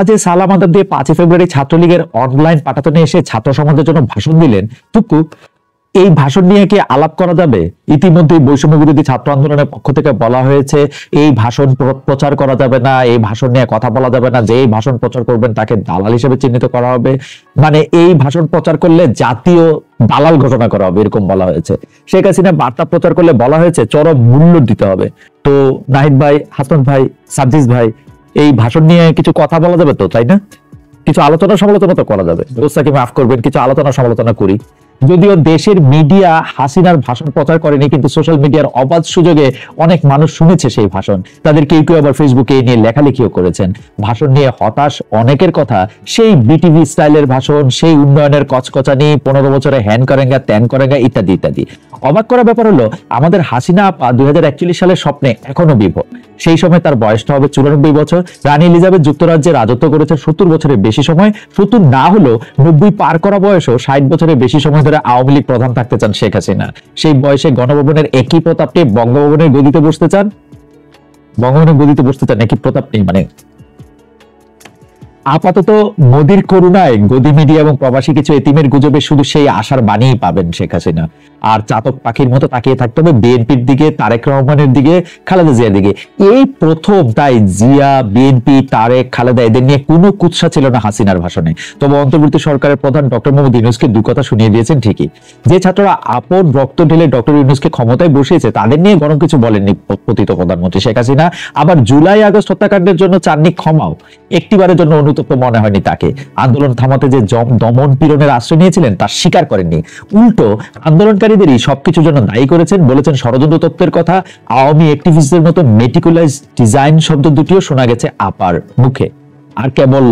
যে সালাম আদাব দিয়ে 5 ফেব্রুয়ারি ছাত্রলীগের অনলাইন পাঠাতনে এসে ছাত্র সমাজের জন্য ভাষণ দিলেন, টুকু এই ভাষণ নিয়ে কি আলাপ করা যাবে? ইতিমধ্যে বৈষম্য বিরোধী ছাত্র আন্দোলনের পক্ষ থেকে বলা হয়েছে এই ভাষণ প্রচার করা যাবে না, এই ভাষণ নিয়ে কথা বলা যাবে না, যে এই ভাষণ প্রচার করবেন তাকে দালাল হিসেবে চিহ্নিত করা হবে, মানে এই ভাষণ প্রচার করলে জাতীয় দালাল ঘোষণা করা হবে, এরকম বলা হয়েছে। শেখ হাসিনা বার্তা প্রচার করলে বলা হয়েছে চরম মূল্য দিতে হবে। তো নাহিদ ভাই, হাসান ভাই, সাজ্জিদ ভাই, এই ভাষণ নিয়ে কিছু কথা বলা যাবে তো, তাই না? কিছু আলোচনা সমালোচনা তো করা যাবে। দোস্তাকে মাফ করবেন, কিছু আলোচনা সমালোচনা করি। যদিও দেশের মিডিয়া হাসিনার ভাষণ প্রচার করেনি, কিন্তু সোশ্যাল মিডিয়ার অবাধ সুযোগে অনেক মানুষ শুনেছে সেই ভাষণ। তাদের কেউ কেউ আবার ফেসবুকে নিয়ে লেখালেখিও করেছেন। ভাষণ নিয়ে হতাশ অনেকের কথা, সেই বিটিভি স্টাইলের ভাষণ, সেই উন্নয়নের কচকচানি, 15 বছরে হ্যান করেঙ্গা ত্যান করেঙ্গা ইত্যাদি ইত্যাদি। অবাক করা ব্যাপার হলো, আমাদের হাসিনা আপা 2041 সালের স্বপ্নে এখনো বিভোর। সেই সময় তার বয়সটা হবে 94 বছর। রানী এলিজাবেথ যুক্তরাজ্যে রাজত্ব করেছে 70 বছরের বেশি সময়। 70 না হলেও 90 পার করা বয়সও 60 বছরের বেশি সময় ধরে আওয়ামী লীগ প্রধান থাকতে চান শেখ হাসিনা। সেই বয়সে গণভবনের একই প্রতাপ নিয়ে বঙ্গভবনের গদিতে বসতে চান, বঙ্গভবনের গদিতে বসতে চান একই প্রতাপ নেই। মানে আপাতত মোদির করুণায় গদি মিডিয়া এবং প্রবাসী কিছু এতিমের গুজবে শুধু সেই আশার বাণীই পাবেন শেখ হাসিনা। আর চাতক পাখির মতো তাকিয়ে থাকতে হবে বিএনপির দিকে, তারেক রহমানের দিকে, খালেদা জিয়ার দিকে। এই প্রথম তাই জিয়া, বিএনপি, তারেক, খালেদা এদের নিয়ে কোনো কুৎসা ছিল না হাসিনার ভাষণে। তবে অন্তর্বর্তী সরকারের প্রধান ডক্টর মোহাম্মদ ইউনূসকে দুই কথা শুনিয়ে দিয়েছেন ঠিকই। যে ছাত্ররা আপন রক্ত ঢেলে ডক্টর ইউনূসকে ক্ষমতায় বসিয়েছে তাদের নিয়ে গরম কিছু বলেননি পতিত প্রধানমন্ত্রী শেখ হাসিনা। আবার জুলাই আগস্ট হত্যাকাণ্ডের জন্য চাননি ক্ষমাও, একটিবারের জন্য অনুতপ্ত মনে হয়নি তাকে। আন্দোলন থামাতে যে দমন পীড়নের আশ্রয় নিয়েছিলেন তা স্বীকার করেননি, উল্টো আন্দোলনকারীদেরই সবকিছুর জন্য দায়ী করেছেন। বলেছেন ষড়যন্ত্র তত্ত্বের কথা। আওয়ামী অ্যাক্টিভিস্টদের মতো মেটিকুলাস ডিজাইন শব্দ দুটিও শোনা গেছে আপার মুখে। আর কেবল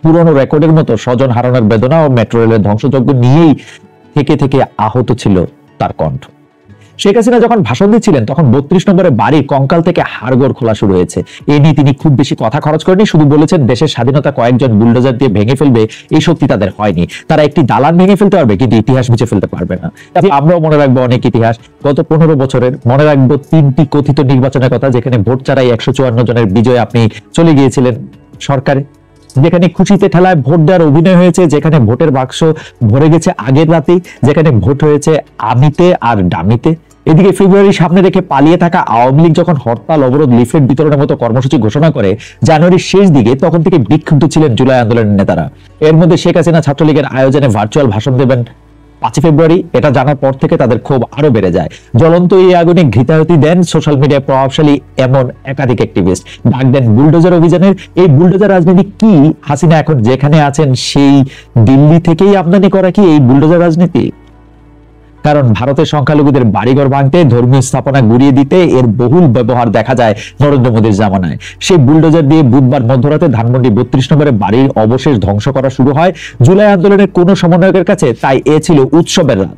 পুরনো রেকর্ডের মতো স্বজন হারানোর বেদনা ও মেট্রো রেলের ধ্বংসযজ্ঞ নিয়েই থেকে থেকে আহত ছিল তার কণ্ঠ। শেখ হাসিনা যখন ভাষণ দিচ্ছিলেন তখন 32 নম্বরে বাড়ির কঙ্কাল থেকে হাড়গোড় খোলা শুরু হয়েছে। এ নিয়ে তিনি খুব বেশি কথা খরচ করেনি, শুধু বলেছেন দেশের স্বাধীনতা কয়েকজন বুলডোজার দিয়ে ভেঙে ফেলবে এই শক্তি তাদের হয়নি। তারা একটি দালান ভেঙে ফেলতে পারবে, কিন্তু ইতিহাস মুছে ফেলতে পারবে না। আমরাও মনে রাখবো অনেক ইতিহাস, গত 15 বছরের। মনে রাখবো 3টি কথিত নির্বাচনের কথা, যেখানে ভোট ছাড়াই 154 জনের বিজয় আপনি চলে গিয়েছিলেন সরকারে, যেখানে খুশিতে ঠেলায় ভোট দেওয়ার অভিনয় হয়েছে, যেখানে ভোটের বাক্স ভরে গেছে আগের রাতেই, যেখানে ভোট হয়েছে আমিতে আর ডামিতে। এদিকে ফেব্রুয়ারি সামনে রেখে পালিয়ে থাকা আওয়ামী লীগ যখন হরতাল, অবরোধ, লিফলেট বিতরণের মতো কর্মসূচি ঘোষণা করে জানুয়ারির শেষ দিকে, তখন থেকে বিক্ষুব্ধ ছিলেন জুলাই আন্দোলনের নেতারা। এর মধ্যে শেখ হাসিনা ছাত্রলীগের আয়োজনে ভার্চুয়াল ভাষণ দেবেন 5 ফেব্রুয়ারি, এটা জানার পর থেকে তাদের ক্ষোভ আরো বেড়ে যায়। জ্বলন্ত এই আগুনে ঘৃতাহুতি দেন সোশ্যাল মিডিয়ায় প্রভাবশালী এমন একাধিক অ্যাক্টিভিস্ট। ডাক দেন বুলডোজার অভিযানের। এই বুলডোজার রাজনীতি কি? হাসিনা এখন যেখানে আছেন সেই দিল্লি থেকেই আমদানি করা কি এই বুলডোজার রাজনীতি? কারণ ভারতের সংখ্যালঘুদের বাড়িঘর ভাঙতে, ধর্মীয় স্থাপনা গুড়িয়ে দিতে এর বহুল ব্যবহার দেখা যায় নরেন্দ্র মোদীর জামানায়। সেই বুলডোজার দিয়ে বুধবার মধ্যরাতে ধানমন্ডি 32 নম্বরে বাড়ির অবশেষ ধ্বংস করা শুরু হয়। জুলাই আন্দোলনের কোন সমন্বয়কের কাছে তাই এ ছিল উৎসবের রাত,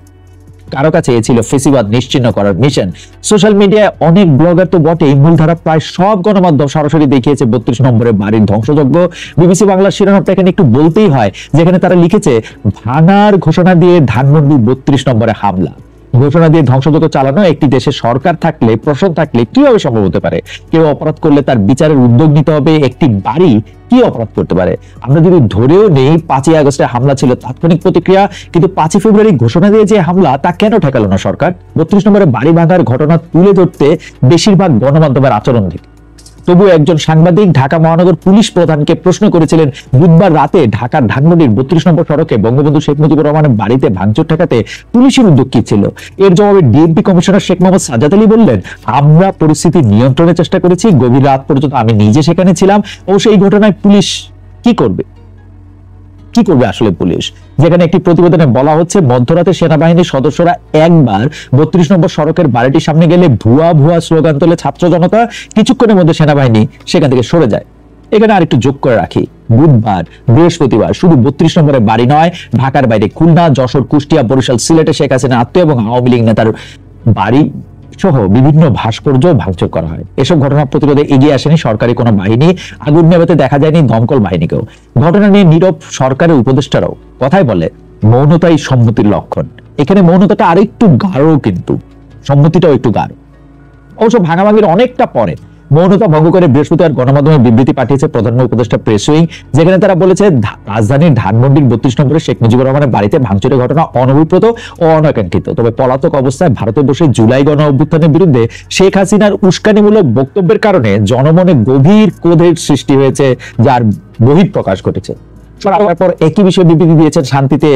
কারো কাছে এ ছিল ফেসিবাদ নিশ্চিহ্ন করার মিশন। সোশ্যাল মিডিয়ায় অনেক ব্লগার তো বটেই, মূলধারা প্রায় সব গণমাধ্যম সরাসরি দেখিয়েছে 32 নম্বরে বাড়ির ধ্বংসযজ্ঞ। বিবিসি বাংলার শিরোনামটা এখানে একটু বলতেই হয়, যেখানে তারা লিখেছে ভাঙার ঘোষণা দিয়ে ধানমন্ডি 32 নম্বরে হামলা। ঘোষণা দিয়ে ধ্বংসযজ্ঞ চালানো একটি দেশে সরকার থাকলে, প্রশাসন থাকলে কিভাবে সম্ভব হতে পারে? কেউ অপরাধ করলে তার বিচারের উদ্যোগ নিতে হবে। একটি বাড়ি কি অপরাধ করতে পারে? আমরা যদি ধরেও নেই 5ই আগস্টে হামলা ছিল তাৎক্ষণিক প্রতিক্রিয়া, কিন্তু 5 ফেব্রুয়ারি ঘোষণা দিয়ে যে হামলা, তা কেন ঠেকালো না সরকার? 32 নম্বরে বাড়ি ভাঙার ঘটনা তুলে ধরতে বেশিরভাগ গণমাধ্যমের আচরণ থেকে। তবু একজন সাংবাদিক ঢাকা মহানগর পুলিশ প্রধানকে প্রশ্ন করেছিলেন বুধবার রাতে ঢাকার ধানমন্ডির 32 নম্বর সড়কে বঙ্গবন্ধু শেখ মুজিবুর রহমানের বাড়িতে ভাঙচুর ঠেকাতে পুলিশের উদ্যোগ কি ছিল? এর জবাবে ডিএমপি কমিশনার শেখ মোহাম্মদ সাজ্জাদ আলী বললেন, আমরা পরিস্থিতি নিয়ন্ত্রণের চেষ্টা করেছি, গভীর রাত পর্যন্ত আমি নিজে সেখানে ছিলাম। ও সেই ঘটনায় পুলিশ কি করবে? কি করবে আসলে পুলিশ? যেখানে একটি প্রতিবেদনে বলা হচ্ছে মধ্যরাতে সেনাবাহিনীর সদস্যরা একবার 32 নম্বর সড়কের বাড়িটির সামনে গেলে ভুয়া ভুয়া স্লোগান তোলে ছাত্র জনতা। কিছুক্ষণের মধ্যে সেনাবাহিনী সেখান থেকে সরে যায়। এখানে আরেকটু যোগ করে রাখি, বুধবার, বৃহস্পতিবার শুধু 32 নম্বরের বাড়ি নয়, ঢাকার বাইরে খুলনা, যশোর, কুষ্টিয়া, বরিশাল, সিলেটে শেখ হাসিনা আত্মীয় এবং আওয়ামী লীগ নেতার বাড়ি সহ বিভিন্ন ভাস্কর্য ভাঙচুর করা হয়। এসব ঘটনা প্রতিরোধে এগিয়ে আসেনি সরকারি কোনো বাহিনী, আগুন নেভাতে দেখা যায়নি দমকল বাহিনীকেও। ঘটনা নিয়ে নীরব সরকারের উপদেষ্টারাও। কথাই বলে মৌনতাই সম্মতির লক্ষণ। এখানে মৌনতাটা আরেকটু গাঢ়, কিন্তু সম্মতিটাও একটু গাঢ়। অবশ্য ভাঙাভাঙির অনেকটা পরে মৌনতা ভঙ্গ করে বৃহস্পতিবার গণমাধ্যমে বিবৃতি পাঠিয়েছে প্রধান উপদেষ্টা প্রেস উইং, যেখানে তারা বলেছে রাজধানীর ধানমন্ডির 32 নম্বরে শেখ মুজিবুর রহমানের বাড়িতে ভাঙচুরের ঘটনা অনভিপ্রেত ও অনাকাঙ্ক্ষিত। তবে পলাতক অবস্থায় ভারতে বসে জুলাই গণ অভ্যুত্থানের বিরুদ্ধে শেখ হাসিনার উস্কানিমূলক বক্তব্যের কারণে জনমনে গভীর ক্রোধের সৃষ্টি হয়েছে, যার বহিঃপ্রকাশ ঘটেছে। তারপর একই বিষয়ে বিবৃতি দিয়েছেন শান্তিতে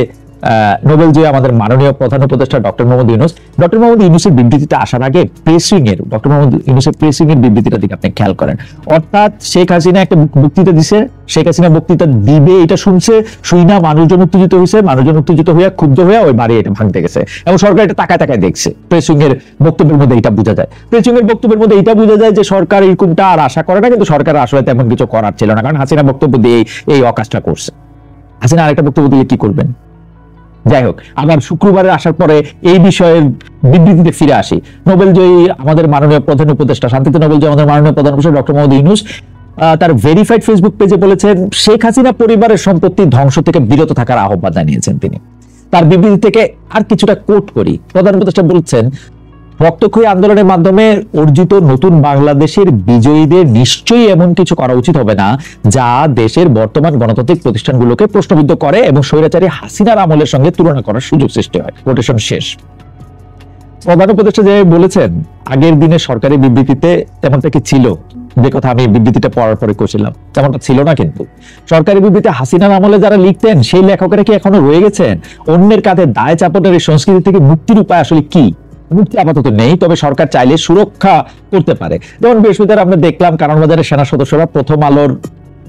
নোবেল জয়ী আমাদের মাননীয় প্রধান উপদেষ্টা ডক্টর মোহাম্মদ ইউনূস। ডক্টর মোহাম্মদ ইউনূসের বিবৃতিটা আসার আগে প্রেসিং এর ডক্টর মোহাম্মদ ইউনূসের প্রেসিং এর বিবৃতিটা দিকে আপনি খেয়াল করেন। অর্থাৎ শেখ হাসিনা একটা বক্তৃতা দিছে, শেখ হাসিনা বক্তৃতা দিবে এটা শুনছে, শুই না মানুষজন উত্তেজিত হয়েছে, মানুষজন উত্তেজিত হইয়া ক্ষুব্ধ হইয়া ওই বাড়ি এটা ভাঙতে গেছে এবং সরকার এটা তাকায় তাকায় দেখছে। প্রেসিং এর বক্তব্যের মধ্যে এটা বোঝা যায়, প্রেসিং এর বক্তব্যের মধ্যে এটা বোঝা যায় যে সরকার এরকমটা আর আশা করে না, কিন্তু সরকার আসলে তেমন কিছু করার ছিল না, কারণ হাসিনা বক্তব্য দিয়ে এই অকাজটা করছে। হাসিনা আরেকটা বক্তব্য দিলে কি করবেন? যাই হোক, আবার শুক্রবারে আসার পরে এই বিষয়ের বিবৃতিতে ফিরে আসি। নোবেল জয়ী আমাদের মাননীয় প্রধান উপদেষ্টা, শান্তিতে নোবেল জয়ী আমাদের মাননীয় প্রধান উপদেষ্টা ডক্টর মোহাম্মদ ইউনূস তার ভেরিফাইড ফেসবুক পেজে বলেছেন শেখ হাসিনা পরিবারের সম্পত্তি ধ্বংস থেকে বিরত থাকার আহ্বান জানিয়েছেন তিনি। তার বিবৃতি থেকে আর কিছুটা কোট করি। প্রধান উপদেষ্টা বলছেন, রক্তক্ষয়ী আন্দোলনের মাধ্যমে অর্জিত নতুন বাংলাদেশের বিজয়ীদের নিশ্চয়ই এমন কিছু করা উচিত হবে না যা দেশের বর্তমান গণতান্ত্রিক প্রতিষ্ঠানগুলোকে প্রশ্নবিদ্ধ করে এবং স্বৈরাচারী হাসিনার আমলের সঙ্গে তুলনা করার সুযোগ সৃষ্টি হয়। কোটেশন শেষ। প্রধান উপদেষ্টা যে বলেছেন, আগের দিনে সরকারি বিবৃতিতে তেমনটা কি ছিল, যে কথা আমি বিবৃতিটা পড়ার পরে করেছিলাম, তেমনটা ছিল না। কিন্তু সরকারি বিবৃতি হাসিনার আমলে যারা লিখতেন সেই লেখকেরা কি এখনো রয়ে গেছেন? অন্যের কাঁধে দায় চাপানোর এই সংস্কৃতি থেকে মুক্তির উপায় আসলে কি? মুক্তি আপাতত নেই, তবে সরকার চাইলে সুরক্ষা করতে পারে। যেমন বৃহস্পতিবার আমরা দেখলাম কারণবাজারের সেনা সদস্যরা প্রথম আলোর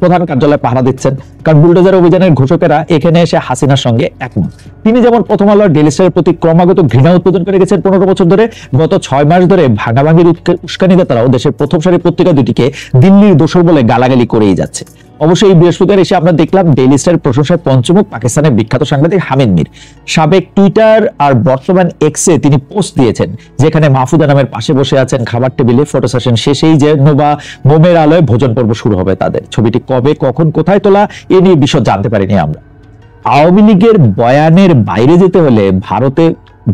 প্রধান কার্যালয়ে পাহারা দিচ্ছেন, কারণ বুলডোজার অভিযানের ঘোষকেরা এখানে এসে হাসিনার সঙ্গে একমত। তিনি যেমন প্রথম আলোর ডেইলি স্টারের প্রতি ক্রমাগত ঘৃণা উৎপাদন করে গেছেন 15 বছর ধরে, গত 6 মাস ধরে ভাঙাভাঙির উস্কানিদাতারাও দেশের প্রথম সারির পত্রিকা দুটিকে দিল্লির দোসর বলে গালাগালি করেই যাচ্ছে। অবশ্যই বৃহস্পতিবার এসে আমরা দেখলাম ডেইলি স্টারের প্রশংসায় পঞ্চমুখ পাকিস্তানের বিখ্যাত সাংবাদিক হামিদ মির। সাবেক টুইটার আর বর্তমান এক্সে তিনি পোস্ট দিয়েছেন, যেখানে মাহফুজা নামের পাশে বসে আছেন খাবার টেবিলে, ফটো সেশন শেষেই যেন বা মোমের আলোয় ভোজন পর্ব শুরু হবে তাদের। ছবিটি কবে, কখন, কোথায় তোলা এ নিয়ে বিশদ জানতে পারিনি আমরা। আওয়ামী লীগের বয়ানের বাইরে যেতে হলে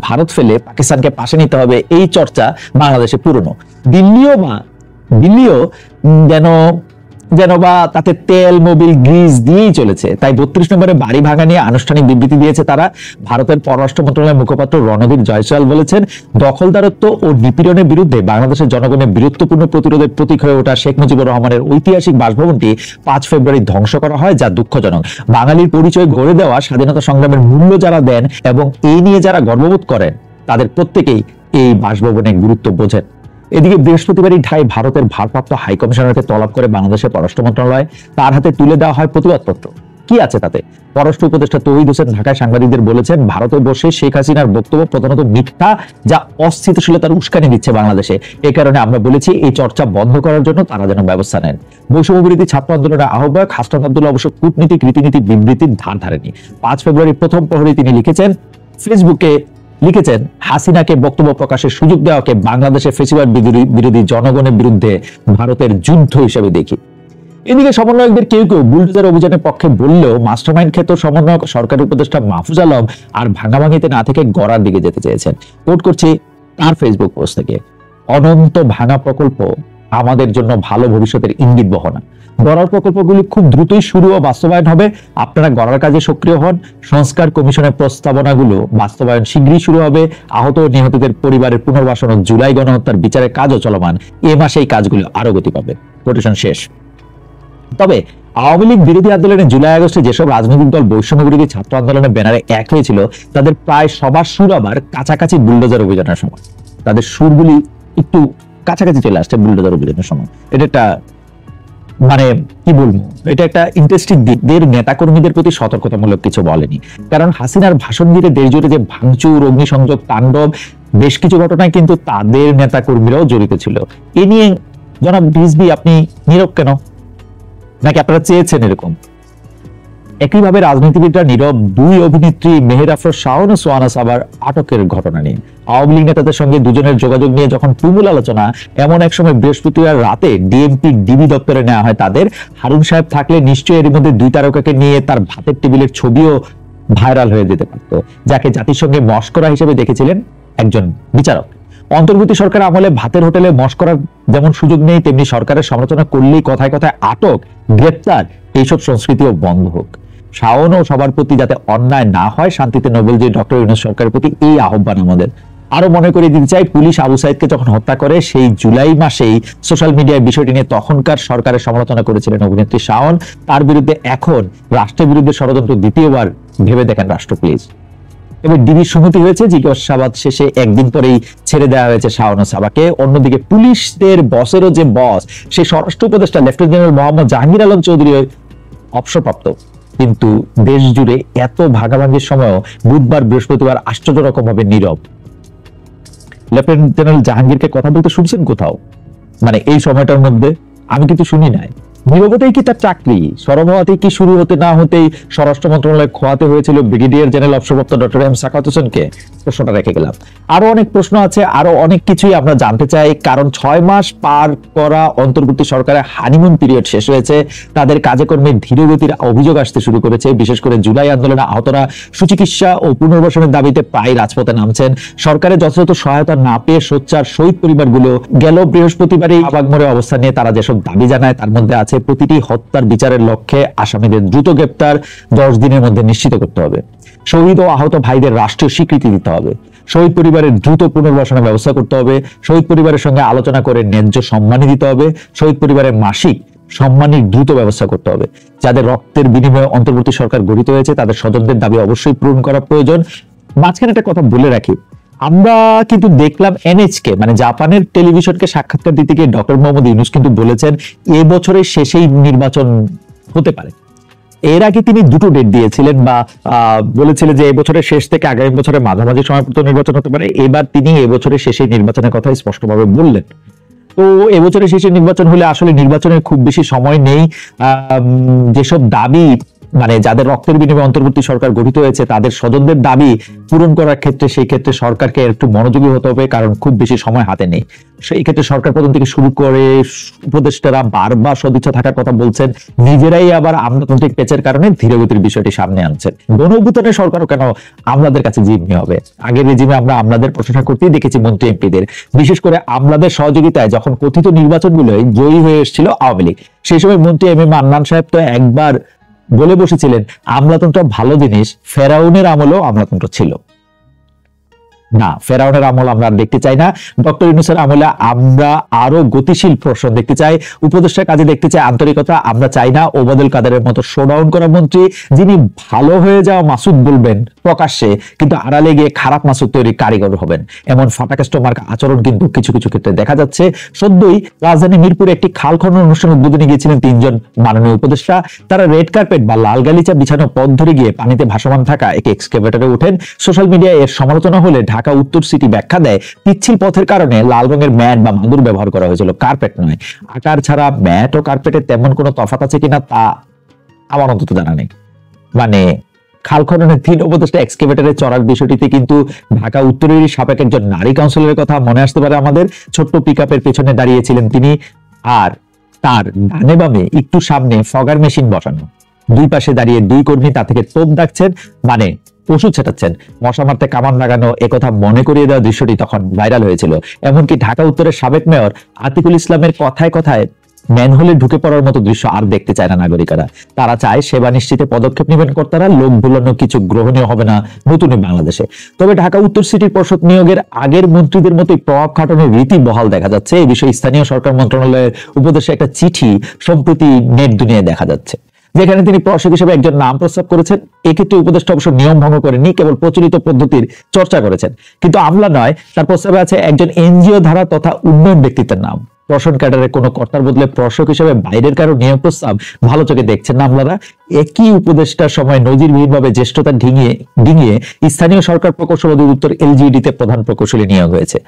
ভারত ফেলে পাকিস্তানকে পাশে নিতে হবে, এই চর্চা বাংলাদেশে পুরনো। দিল্লিও যেন বা তাতে তেল, মোবিল, গ্রিজ দিয়েই চলেছে। তাই 32 নম্বরে বাড়ি ভাঙা নিয়ে আনুষ্ঠানিক বিবৃতি দিয়েছে তারা। ভারতের পররাষ্ট্র মন্ত্রণালয়ের মুখপাত্র রণদীপ জয়সওয়াল বলেছেন, দখলদারত্ব ও নিপীড়নের বিরুদ্ধে বাংলাদেশের জনগণের বীরত্বপূর্ণ প্রতিরোধের প্রতীক হয়ে ওঠা শেখ মুজিবুর রহমানের ঐতিহাসিক বাসভবনটি 5 ফেব্রুয়ারি ধ্বংস করা হয়, যা দুঃখজনক। বাঙালির পরিচয় গড়ে দেওয়া স্বাধীনতা সংগ্রামের মূল্য যারা দেন এবং এই নিয়ে যারা গর্ববোধ করেন, তাদের প্রত্যেকেই এই বাসভবনের গুরুত্ব বোঝেন। এদিকে বৃহস্পতিবারই ঢাকায় ভারতের ভারপ্রাপ্ত হাই কমিশনারকে তলব করে বাংলাদেশের পররাষ্ট্র মন্ত্রণালয়, তার হাতে তুলে দেওয়া হয় প্রতিবাদপত্র। কি আছে তাতে? পররাষ্ট্র উপদেষ্টা তৌহিদ হোসেন ঢাকায় সাংবাদিকদের বলেছেন, ভারতে বসে শেখ হাসিনার বক্তব্য প্রধানত মিথ্যা, যা অস্থিতিশীলতার উস্কানি দিচ্ছে বাংলাদেশে। এ কারণে আমরা বলেছি এই চর্চা বন্ধ করার জন্য তারা যেন ব্যবস্থা নেন। বৈষম্য বিরোধী ছাত্র আন্দোলনের আহ্বায়ক হাসনাত আব্দুল্লাহ অবশ্য কূটনীতিক রীতিনীতি বিবৃতির ধার ধারেনি। 5 ফেব্রুয়ারি প্রথম প্রহরে তিনি ফেসবুকে লিখেছেন, হাসিনাকে বক্তব্য প্রকাশের সুযোগ দেওয়াকে বাংলাদেশের ফেসিবাদ বিরোধী জনগণের বিরুদ্ধে ভারতের যুদ্ধ হিসেবে দেখি। এদিকে সমন্বয়কদের কেউ কেউ বুলডোজার অভিযানের পক্ষে বললেও মাস্টারমাইন্ড খ্যাত সমন্বয়ক সরকারি উপদেষ্টা মাহফুজ আলম আর ভাঙাভাঙিতে না থেকে গড়ার দিকে যেতে চেয়েছেন। কোট করছি তার ফেসবুক পোস্ট থেকে, অনন্ত ভাঙা প্রকল্প আমাদের জন্য ভালো ভবিষ্যতের ইঙ্গিত বহনা। গড়ার প্রকল্পগুলি খুব দ্রুতই শুরু ও বাস্তবায়ন হবে। আপনারা গড়ার কাজে সক্রিয় হন। সংস্কার কমিশনের প্রস্তাবনাগুলো বাস্তবায়ন শীঘ্রই শুরু হবে। আহত ও নিহতদের পরিবারের পুনর্বাসন ও জুলাই গণহত্যার বিচারের কাজও চলমান। এ মাসে এই কাজগুলো আরো গতি পাবে। কোটেশন শেষ। তবে আওয়ামী লীগ বিরোধী আন্দোলনে জুলাই আগস্টে যেসব রাজনৈতিক দল বৈষম্য বিরোধী ছাত্র আন্দোলনের ব্যানারে এক হয়েছিল, তাদের প্রায় সবার সুর আবার কাছাকাছি বুলডোজার অভিযানের সময়। তাদের সুরগুলি একটু কাছাকাছি চলে আসছে বুলডোজার অভিযানের সময়। এটা একটা কি বলবো, এটা একটা ইন্টারেস্টিং দিক। নেতাকর্মীদের প্রতি সতর্কতামূলক কিছু বলেনি, কারণ হাসিনার ভাষণ দিয়ে দেশ জুড়ে যে ভাঙচুর, অগ্নিসংযোগ, তাণ্ডব, বেশ কিছু ঘটনায় কিন্তু তাদের নেতাকর্মীরাও জড়িত ছিল। এ নিয়ে জনাব রিজভী আপনি নীরব কেন? নাকি আপনারা চেয়েছেন এরকম? একইভাবে রাজনীতিবিদরা নীরব 2 অভিনেত্রী মেহের আফরোজ শাওন ও সোহানা সাবার আটকের ঘটনা নিয়ে। আওয়ামী লীগ নেতাদের সঙ্গে দুজনের যোগাযোগ নিয়ে যখন তুমুল আলোচনা, এমন এক সময় বৃহস্পতিবার রাতে ডিএমপি ডিবি দপ্তরে নেওয়া হয় তাদের। হারুন সাহেব থাকলে নিশ্চয়ই এর মধ্যে 2 তারকাকে নিয়ে তার ভাতের টেবিলের ছবিও ভাইরাল হয়ে যেতে পারত, যাকে জাতিসংঘে মস্করা হিসেবে দেখেছিলেন একজন বিচারক। অন্তর্বর্তী সরকার আমলে ভাতের হোটেলে মশ করার যেমন সুযোগ নেই, তেমনি সরকারের সমালোচনা করলেই কথায় কথায় আটক, গ্রেপ্তার, এইসব সংস্কৃতিও বন্ধ হোক। শাওন ও সবার প্রতি যাতে অন্যায় না হয়, শান্তিতে নোবেলজয়ী ডক্টর ইউনূস সরকারের প্রতি এই আহ্বান আমাদের। আরো মনে করিয়ে দিতে চাই, পুলিশ আবু সাইদকে যখন হত্যা করে সেই জুলাই মাসেই সোশ্যাল মিডিয়ায় বিষয়টি নিয়ে তখনকার সরকারের সমালোচনা করেছিলেন অভিনেত্রী শাওন। তার বিরুদ্ধে এখন রাষ্ট্রের বিরুদ্ধে ষড়যন্ত্র দ্বিতীয়বার, ভেবে দেখেন রাষ্ট্র প্লিজ। এবার ডিবির সম্মতি হয়েছে, জিজ্ঞাসাবাদ শেষে একদিন পরেই ছেড়ে দেওয়া হয়েছে শাওন ও সাবাকে। অন্যদিকে পুলিশদের বসেরও যে বস, সেই স্বরাষ্ট্র উপদেষ্টা লেফটেন্যান্ট জেনারেল মোহাম্মদ জাহাঙ্গীর আলম চৌধুরী অবসরপ্রাপ্ত, কিন্তু দেশ জুড়ে এত ভাগাভাগির সময়ও বুধবার বৃহস্পতিবার আশ্চর্য রকম ভাবে নীরব। লেফটেন্যান্ট জেনারেল জাহাঙ্গীরকে কথা বলতে শুনছেন কোথাও? মানে এই সময়টার মধ্যে আমি কিন্তু শুনি নাই। নীরবতাই কি তার চাকরি? সরব হওয়াতেই কি শুরু হতে না হতেই স্বরাষ্ট্র মন্ত্রণালয় খোয়াতে হয়েছিল ব্রিগেডিয়ার জেনারেল অবসরপ্রাপ্ত ডক্টর এম সাখাওয়াত হোসেনকে? প্রশ্নটা রেখে গেলাম। আরো অনেক প্রশ্ন আছে, আরো অনেক কিছুই আমরা জানতে চাই, কারণ 6 মাস পার করা অন্তর্বর্তী সরকারের হানিমুন পিরিয়ড শেষ হয়েছে। তাদের কাজে কর্মে ধীরগতির অভিযোগ আসতে শুরু করেছে। বিশেষ করে জুলাই আন্দোলনে আহতরা সুচিকিৎসা ও পুনর্বাসনের দাবিতে প্রায় রাজপথে নামছেন। সরকারের যথাযথ সহায়তা না পেয়ে সোচ্চার শহীদ পরিবারগুলো গেল বৃহস্পতিবারে আবাগমোড়ে অবস্থান নিয়ে তারা যেসব দাবি জানায়, তার মধ্যে আছে প্রতিটি হত্যার বিচারের লক্ষ্যে আসামিদের দ্রুত গ্রেপ্তার 10 দিনের মধ্যে নিশ্চিত করতে হবে, শহীদ ও আহত ভাইদের রাষ্ট্রীয় স্বীকৃতি দিতে হবে, শহীদ পরিবারের দ্রুত পুনর্বাসনের ব্যবস্থা করতে হবে, শহীদ পরিবারের সঙ্গে আলোচনা করে ন্যায্য সম্মানী দিতে হবে, শহীদ পরিবারের মাসিক সম্মানের দ্রুত ব্যবস্থা করতে হবে। যাদের রক্তের বিনিময়ে অন্তর্বর্তী সরকার গঠিত হয়েছে তাদের স্বজনদের দাবি অবশ্যই পূরণ করা প্রয়োজন। মাঝখানে একটা কথা বলে রাখি, আমরা কিন্তু দেখলাম এনএইচকে মানে জাপানের টেলিভিশনকে সাক্ষাৎকার দিতে গিয়ে ডক্টর মোহাম্মদ ইউনূস কিন্তু বলেছেন এ বছরের শেষেই নির্বাচন হতে পারে। এর আগে তিনি দুটো ডেট দিয়েছিলেন বা বলেছিলেন যে এবছরের শেষ থেকে আগামী বছরের মাঝামাঝি সময় পর্যন্ত নির্বাচন হতে পারে। এবার তিনি এবছরের শেষে নির্বাচনের কথা স্পষ্টভাবে বললেন। তো এবছরের শেষে নির্বাচন হলে আসলে নির্বাচনের খুব বেশি সময় নেই। যেসব দাবি মানে যাদের রক্তের বিনিময়ে অন্তর্বর্তী সরকার গঠিত হয়েছে তাদের স্বজনদের দাবি পূরণ করার ক্ষেত্রে সেই ক্ষেত্রে সরকারকে একটু মনোযোগী হতে হবে, কারণ খুব বেশি সময় হাতে নেই। সেই ক্ষেত্রে সরকার প্রধান থেকে শুরু করে উপদেষ্টারা বারবার সদিচ্ছা থাকার কথা বলছেন, নিজেরাই আবার আমলাতান্ত্রিক পেচের কারণে ধীরগতির বিষয়টি সামনে আনছেন। গণঅভ্যুত্থানের সরকারও কেন আমলাদের কাছে জিম্মি হবে? আগের রেজিমে আমরা আমলাদের প্রশংসা করতেই দেখেছি মন্ত্রী এমপিদের, বিশেষ করে আমলাদের সহযোগিতায় যখন কথিত নির্বাচনগুলোয় জয়ী হয়ে এসেছিল আওয়ামী লীগ। সেই সময় মন্ত্রী এম এম আন্নান সাহেব তো একবার বলে বসেছিলেন আমলাতন্ত্র ভালো জিনিস, ফেরাউনের আমলেও আমলাতন্ত্র ছিল না। ফেরাউনের আমল আমরা দেখতে চাই না। ডক্টর ইউনূসের আমলে আমরা আরো গতিশীল প্রশ্ন দেখতে চাই, উপদেষ্টার কাজে দেখতে চাই আন্তরিকতা। আমরা চাই না ওবায়দুল কাদেরের মতো শোডাউন করা মন্ত্রী যিনি ভালো হয়ে যাওয়া মাসুদ বলবেন প্রকাশ্যে, কিন্তু আড়ালে গিয়ে খারাপ মাসুদ তৈরি কারিগর হবেন। এমন ফাটাকেষ্ট মার্কা আচরণ কিন্তু কিছু কিছু ক্ষেত্রে দেখা যাচ্ছে। সদ্যই রাজধানী মিরপুরে একটি খাল খনন অনুষ্ঠান উদ্বোধনে গিয়েছিলেন 3 জন মাননীয় উপদেষ্টা। তারা রেড কার্পেট বা লাল গালিচা বিছানো পথ ধরে গিয়ে পানিতে ভাসমান থাকা একটি এক্সকেভেটরে ওঠেন। সোশ্যাল মিডিয়ায় এর সমালোচনা হলে ঢাকা উত্তর সিটি ব্যাখ্যা দেয় পিচ্ছিল পথের কারণে লাল রঙের ম্যাট বা মাদুর ব্যবহার করা হয়েছিল, কার্পেট নয়। আকার ছাড়া ম্যাট ও কার্পেটের তেমন কোনো তফাৎ আছে কিনা তা আমার অন্তত জানা নেই। মানে খাল খননের 3 উপদেষ্টা এক্সকেভেটরে চড়ার বিষয়টিতে কিন্তু ঢাকা উত্তরেরই সাবেক একজন নারী কাউন্সিলরের কথা মনে আসতে পারে আমাদের। ছোট্ট পিকআপের পেছনে দাঁড়িয়েছিলেন তিনি, আর তার ডানে বামে একটু সামনে ফগার মেশিন বসানো, 2 পাশে দাঁড়িয়ে 2 কর্মী তা থেকে তোপ দাগছেন, মানে ওষুধ ছেটাচ্ছেন। মশা মারতে কামান লাগানো একথা মনে করিয়ে দেওয়া দৃশ্যটি তখন ভাইরাল হয়েছিল। এমনকি ঢাকা উত্তরের সাবেক মেয়র আতিকুল ইসলামের কথায় কথায় ম্যানহোলে ঢুকে পড়ার মতো দৃশ্য আর দেখতে চায় না নাগরিকেরা। তারা চায় সেবা নিশ্চিতে পদক্ষেপ নেবেন কর্তারা, লোক ভুলানো কিছু গ্রহণীয় হবে না নতুন বাংলাদেশে। তবে ঢাকা উত্তর সিটির পর্ষদ নিয়োগের আগের মন্ত্রীদের মতোই প্রভাব খাটানোর রীতি বহাল দেখা যাচ্ছে। এই বিষয়ে স্থানীয় সরকার মন্ত্রণালয়ের উপদেশে একটা চিঠি সম্প্রতি নেট দুনিয়ায় দেখা যাচ্ছে, যেখানে তিনি প্রশাসক হিসেবে একজন নাম প্রস্তাব করেছেন। এক্ষেত্রে উপদেষ্টা অবশ্য নিয়ম ভঙ্গ করেননি, কেবল প্রচলিত পদ্ধতির চর্চা করেছেন। কিন্তু আমলা নয়, তার প্রস্তাবে আছে একজন এনজিও ধারা তথা উন্নয়ন ব্যক্তিত্বের নাম। প্রশাসন ক্যাডারের কোনো কর্তার বদলে প্রশাসক হিসেবে বাইরের কারো নিয়োগ প্রস্তাব ভালো চোখে দেখছেন না আমলারা। একই উপদেষ্টার সময় নজিরবিহীনভাবে জ্যেষ্ঠতা ডিঙিয়ে স্থানীয় সরকার প্রকৌশল অধিদপ্তর এলজিইডিতে প্রধান প্রকৌশলী নিয়োগ হয়েছে।